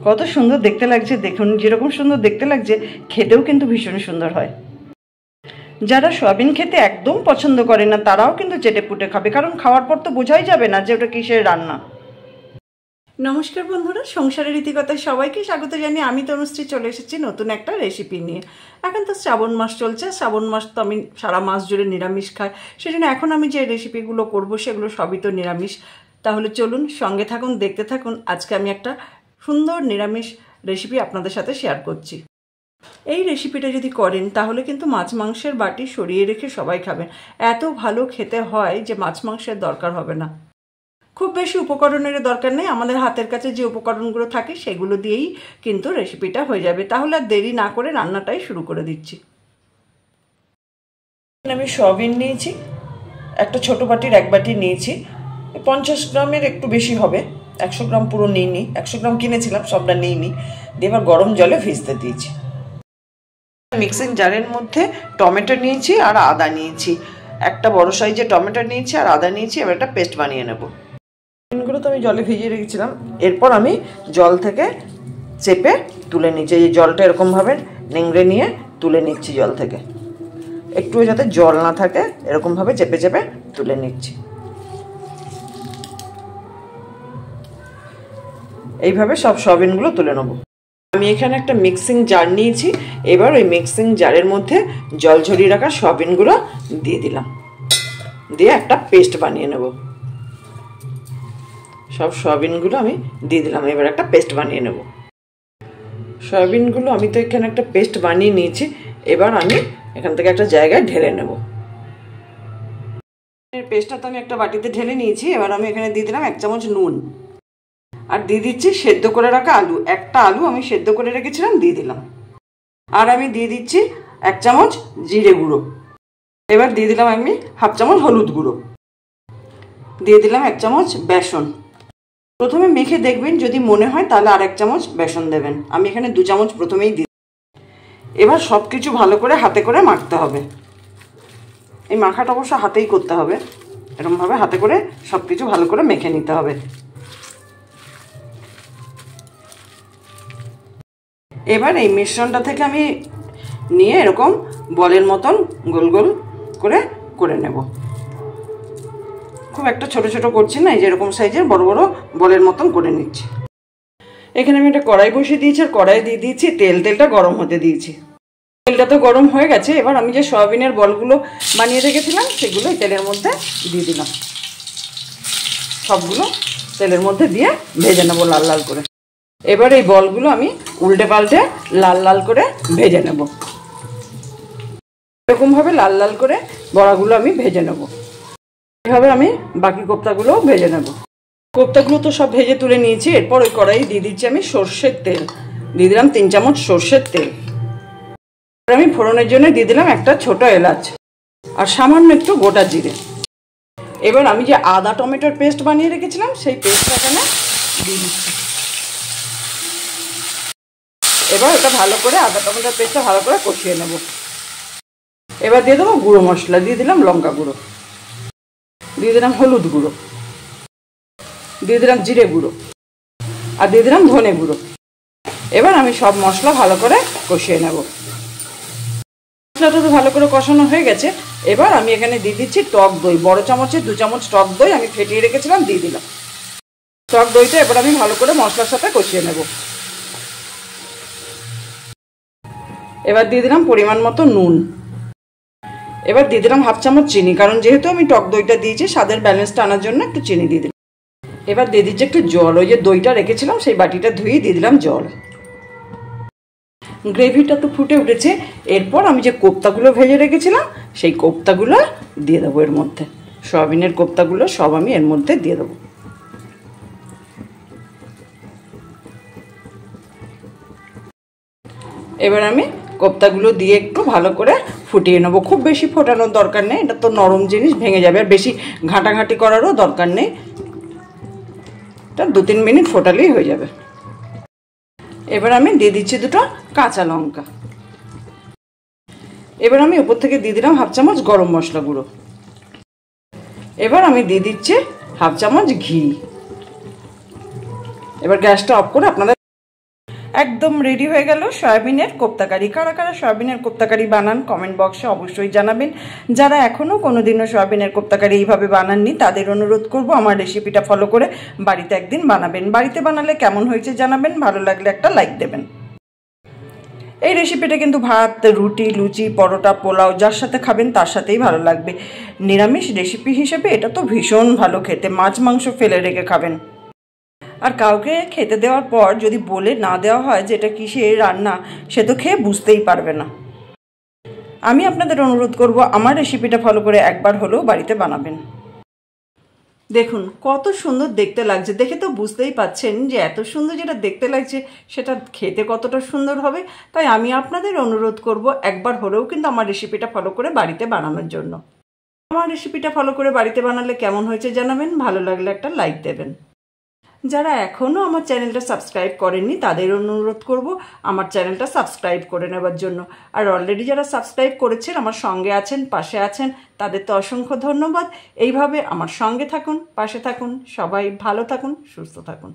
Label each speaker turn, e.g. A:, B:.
A: কত সুন্দর দেখতে লাগছে দেখুন, যেরকম সুন্দর দেখতে লাগছে খেতেও কিন্তু ভীষণ সুন্দর হয়। যারা সয়াবিন খেতে একদম পছন্দ করে না তারাও কিন্তু চেটেপুটে খাবে, কারণ খাওয়ার পর তো বোঝাই যাবে না যে ওটা কিসের রান্না। নমস্কার বন্ধুরা, সংসারের রীতিকথায় সবাইকে স্বাগত জানিয়ে আমি তনুশ্রী চলে এসেছি নতুন একটা রেসিপি নিয়ে। এখন তো শ্রাবণ মাস চলছে, শ্রাবণ মাস তো আমি সারা মাস জুড়ে নিরামিষ খাই, সেজন্য এখন আমি যে রেসিপিগুলো করব সেগুলো সবই তো নিরামিষ। তাহলে চলুন সঙ্গে থাকুন, দেখতে থাকুন। আজকে আমি একটা সুন্দর নিরামিষ রেসিপি আপনাদের সাথে শেয়ার করছি। এই রেসিপিটা যদি করেন তাহলে কিন্তু মাছ মাংসের বাটি সরিয়ে রেখে সবাই খাবেন। এত ভালো খেতে হয় যে মাছ মাংসের দরকার হবে না, খুব বেশি উপকরণের দরকার নেই। আমাদের হাতের কাছে যে উপকরণগুলো থাকে সেগুলো দিয়েই কিন্তু রেসিপিটা হয়ে যাবে। তাহলে আর দেরি না করে রান্নাটাই শুরু করে দিচ্ছি। আমি সয়াবিন নিয়েছি, একটা ছোট বাটির এক বাটি নিয়েছি। 50 গ্রামের একটু বেশি হবে, 100 গ্রাম পুরো নিইনি, 100 গ্রাম কিনেছিলাম, সবটা নিইনি। দিয়ে এবার গরম জলে ভিজতে দিয়েছি। মিক্সিং জারের মধ্যে টমেটো নিয়েছি আর আদা নিয়েছি, একটা বড় সাইজের টমেটো নিয়েছি আর আদা নিয়েছি। এবার একটা পেস্ট বানিয়ে নেব। এগুলো তো আমি জলে ভিজিয়ে রেখেছিলাম, এরপর আমি জল থেকে চেপে তুলে নিচ্ছি। এই জলটা এরকমভাবে নিংড়ে নিয়ে তুলে নিচ্ছি জল থেকে, একটু যাতে জল না থাকে এরকমভাবে চেপে চেপে তুলে নিচ্ছি। এইভাবে সব সয়াবিনগুলো তুলে নেব। আমি এখানে একটা মিক্সিং জার নিয়েছি, এবার ওই মিক্সিং জারের মধ্যে জল ঝরিয়ে রাখা সয়াবিনগুলো দিয়ে দিলাম, দিয়ে একটা পেস্ট বানিয়ে নেব। সব সয়াবিনগুলো আমি দিয়ে দিলাম, এবার একটা পেস্ট বানিয়ে নেব। সয়াবিনগুলো আমি তো এখানে একটা পেস্ট বানিয়ে নিয়েছি, এবার আমি এখান থেকে একটা জায়গায় ঢেলে নেব। পেস্টটা তো আমি একটা বাটিতে ঢেলে নিয়েছি। এবার আমি এখানে দিয়ে দিলাম 1 চামচ নুন, আর দিয়ে দিচ্ছি সেদ্ধ করে রাখা আলু। একটা আলু আমি সেদ্ধ করে রেখেছিলাম, দিয়ে দিলাম। আর আমি দিয়ে দিচ্ছি 1 চামচ জিরে গুঁড়ো। এবার দিয়ে দিলাম আমি 1/2 চামচ হলুদ গুঁড়ো, দিয়ে দিলাম 1 চামচ বেসন। প্রথমে মেখে দেখবেন, যদি মনে হয় তাহলে আর 1 চামচ বেসন দেবেন। আমি এখানে 2 চামচ প্রথমেই দিই। এবার সব কিছু ভালো করে হাতে করে মাখতে হবে। এই মাখাটা অবশ্য হাতেই করতে হবে, এরকমভাবে হাতে করে সব কিছু ভালো করে মেখে নিতে হবে। এবার এই মিশ্রণটা থেকে আমি নিয়ে এরকম বলের মতন গোল গোল করে করে নেব। খুব একটা ছোট ছোট করছি না, এই যে এরকম সাইজের বড় বড় বলের মতন করে নিচ্ছি। এখানে আমি একটা কড়াই বসিয়ে দিয়েছি, আর কড়াই দিয়ে দিয়েছি তেল। তেলটা গরম হতে দিয়েছি। তেলটা তো গরম হয়ে গেছে। এবার আমি যে সয়াবিনের বলগুলো বানিয়ে রেখেছিলাম সেগুলো তেলের মধ্যে দিয়ে দিলাম। সবগুলো তেলের মধ্যে দিয়ে ভেজে নেবো লাল লাল করে। এবার এই বলগুলো আমি উল্টে পাল্টে লাল লাল করে ভেজে নেব। এরকমভাবে লাল লাল করে বড়াগুলো আমি ভেজে নেব। এভাবে আমি বাকি কোপ্তাগুলোও ভেজে নেব। কোপ্তাগুলো তো সব ভেজে তুলে নিয়েছি। এরপর ওই কড়াই দিয়ে দিচ্ছি আমি সর্ষের তেল, দিয়ে দিলাম 3 চামচ সর্ষের তেল। আমি ফোড়নের জন্য দিয়ে দিলাম একটা ছোট এলাচ আর সামান্য একটু গোটা জিরে। এবার আমি যে আদা টমেটোর পেস্ট বানিয়ে রেখেছিলাম সেই পেস্টটা এখানে দিয়ে দিচ্ছি। এবার এটা ভালো করে আদা টমেটোর পেস্টটা ভালো করে কষিয়ে নেব। এবার দিয়ে দেবো গুঁড়ো মশলা, দিয়ে দিলাম লঙ্কা গুঁড়ো, দিয়ে দিলাম হলুদ গুঁড়ো, দিয়ে দিলাম জিরে গুঁড়ো, আর দিয়ে দিলাম ধনে গুঁড়ো। এবার আমি সব মশলা ভালো করে কষিয়ে নেব। মশলাটা তো ভালো করে কষানো হয়ে গেছে। এবার আমি এখানে দিয়ে দিচ্ছি টক দই। বড় চামচে 2 চামচ টক দই আমি ফেটিয়ে রেখেছিলাম, দিয়ে দিলাম। টক দইটা এবার আমি ভালো করে মশলার সাথে কষিয়ে নেব। এবার দিয়ে দিলাম পরিমাণ মতো নুন। এবার দিয়ে দিলাম 1/2 চামচ চিনি, কারণ যেহেতু আমি টক দইটা দিয়েছি স্বাদের ব্যালেন্সটা আনার জন্য একটু চিনি দিয়ে দিলাম। এবার দিয়ে দিচ্ছি একটু জল। ওই যে দইটা রেখেছিলাম সেই বাটিটা ধুয়ে দিয়ে দিলাম জল। গ্রেভিটা তো ফুটে উঠেছে। এরপর আমি যে কোপ্তাগুলো ভেজে রেখেছিলাম সেই কোপ্তাগুলো দিয়ে দেবো এর মধ্যে। সয়াবিনের কোপ্তাগুলো সব আমি এর মধ্যে দিয়ে দেবো। এবার আমি কোপ্তাগুলো দিয়ে একটু ভালো করে ফুটিয়ে নেবো। খুব বেশি ফোটানোর দরকার নেই, এটা তো নরম জিনিস, ভেঙে যাবে। আর বেশি ঘাঁটাঘাঁটি করারও দরকার নেই, এটা 2-3 মিনিট ফোটালেই হয়ে যাবে। এবার আমি দিয়ে দিচ্ছি 2টো কাঁচা লঙ্কা। এবার আমি উপর থেকে দিয়ে দিলাম 1/2 চামচ গরম মশলা গুঁড়ো। এবার আমি দিয়ে দিচ্ছি 1/2 চামচ ঘি। এবার গ্যাসটা অফ করে আপনাদের একদম রেডি হয়ে গেল সয়াবিনের কোপ্তাকারি। কারা কারা সয়াবিনের কোপ্তাকারি বানান কমেন্ট বক্সে অবশ্যই জানাবেন। যারা এখনও কোনোদিনও সয়াবিনের কোপ্তাকারি এইভাবে বানাননি তাদের অনুরোধ করব আমার রেসিপিটা ফলো করে বাড়িতে একদিন বানাবেন। বাড়িতে বানালে কেমন হয়েছে জানাবেন, ভালো লাগলে একটা লাইক দেবেন। এই রেসিপিটা কিন্তু ভাত, রুটি, লুচি, পরোটা, পোলাও যার সাথে খাবেন তার সাথেই ভালো লাগবে। নিরামিষ রেসিপি হিসেবে এটা তো ভীষণ ভালো খেতে, মাছ মাংস ফেলে রেখে খাবেন। আর কাউকে খেতে দেওয়ার পর যদি বলে না দেওয়া হয় যে এটা কিসের রান্না, সে তো খেয়ে বুঝতেই পারবে না। আমি আপনাদের অনুরোধ করব আমার রেসিপিটা ফলো করে একবার হলেও বাড়িতে বানাবেন। দেখুন কত সুন্দর দেখতে লাগছে, দেখে তো বুঝতেই পাচ্ছেন যে এত সুন্দর যেটা দেখতে লাগছে সেটা খেতে কতটা সুন্দর হবে। তাই আমি আপনাদের অনুরোধ করব একবার হলেও কিন্তু আমার রেসিপিটা ফলো করে বাড়িতে বানানোর জন্য। আমার রেসিপিটা ফলো করে বাড়িতে বানালে কেমন হয়েছে জানাবেন, ভালো লাগলে একটা লাইক দেবেন। যারা এখনও আমার চ্যানেলটা সাবস্ক্রাইব করেননি তাদের অনুরোধ করব আমার চ্যানেলটা সাবস্ক্রাইব করে নেবার জন্য। আর অলরেডি যারা সাবস্ক্রাইব করেছেন, আমার সঙ্গে আছেন, পাশে আছেন, তাদের তো অসংখ্য ধন্যবাদ। এইভাবে আমার সঙ্গে থাকুন, পাশে থাকুন, সবাই ভালো থাকুন, সুস্থ থাকুন।